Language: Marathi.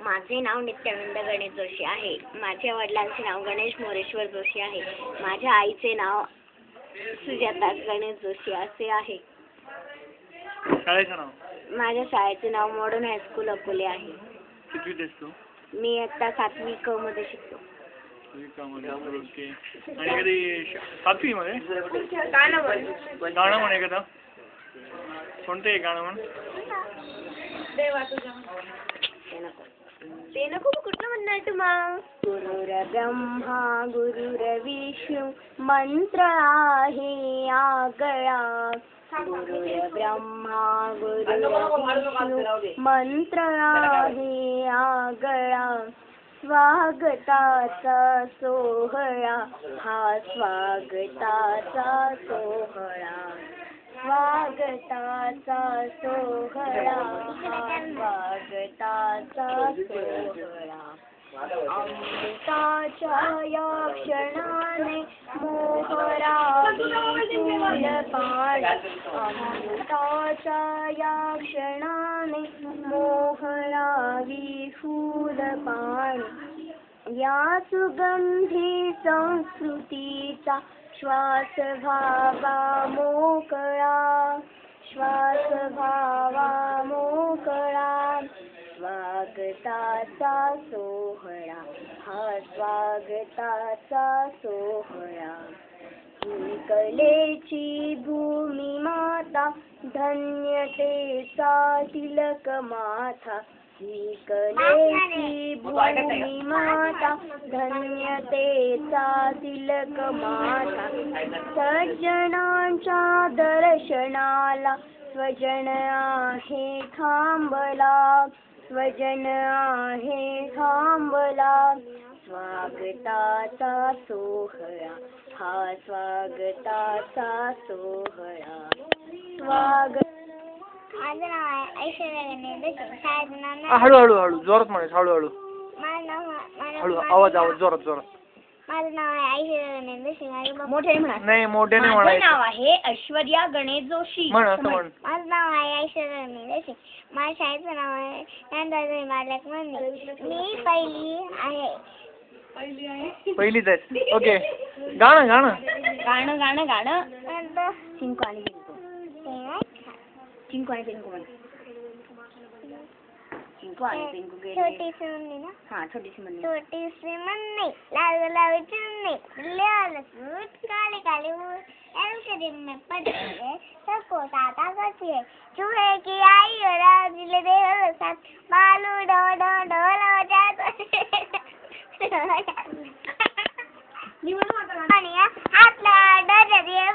माझे नाव नित्यानंद गणेश जोशी आहे. माझ्या वडिलांचे नाव गणेश मोरेश्वर जोशी आहे. माझ्या आईचे नाव सुजाता गणेश जोशी असे आहे. शाळेचं नाव? माझ्या शाळेचे नाव मॉडर्न हायस्कूल अकोले आहे. कितवीत आहेस तू? मी आता 7वी क मध्ये शिकतो. ओके. आणि कधी 7वी मध्ये गाणं म्हण एखादा. कोणतं आहे गाणं म्हण? ते नको कुठलं म्हणणार तू मग? गुरुर्ब्रह्मा गुरुर्विष्णू मंत्र आहे आगळा. गुरुर्ब्रह्मा गुरुर्विष्णू मंत्र आहे आगळा. स्वागताचा सोहळा हा स्वागताचा सोहळा. स्वागताचा सोहळा हा स्वागताचा सोहळा. अमृताच्या या क्षणाने मोहरा विफुल पाणी. अमृताच्या या क्षणाने मोहरा विफुल पाणी. या सुगंधी संस्कृतीचा श्वास व्हावा मोकळा. श्वास व्हावा मोकळा. स्वागताचा सोहळा हा स्वागताचा सोहळा. ही कलेची भूमी माता धन्यतेचा तिलक माथा. ही कलेची भूमी माता धन्यतेचा तिलक माथा. सज्जनांच्या दर्शनाला स्वजन आहे थांबला. स्वजन आहे थांबला. स्वागताचा सोहळा हा स्वागताचा सोहळा. स्वागत. माझं नाव आहे ऐश्वर्या गणेश जोशी. शाळेचं नाव हळूहळू जोरात म्हणायचं. हळूहळू आवाज जोरात. माझं नाव आहे ऐश्वर्या गणेश जोशी. मोठ्याने म्हणा. नाही मोठ्याने माझं म्हणायचं. नाव आहे ऐश्वर्या गणेश जोशी. असं म्हण. माझं नाव आहे ऐश्वर्या गणेश जोशी. माझ्या शाळेचं नाव आहे नंदाबाई मालक मंदिर. मी पहिलीच आहे. ओके. गाणं गाणं चिंकू आणि पिंकू. चिंकू आणि पिंकू म्हण. चिंकू आणि पिंकू गेले. छोटीशी मुन्नी ना. हा छोटीशी मुन्नी. छोटीशी मुन्नी लाल गुलाबी चुन्नी लाल सूट काले काले बूट एलकेडी में पढ़े सबको साथ आती है. चूहे की आई और आजिले दे साथ बालू डो डो ढोल बजाते. हातला डर दिए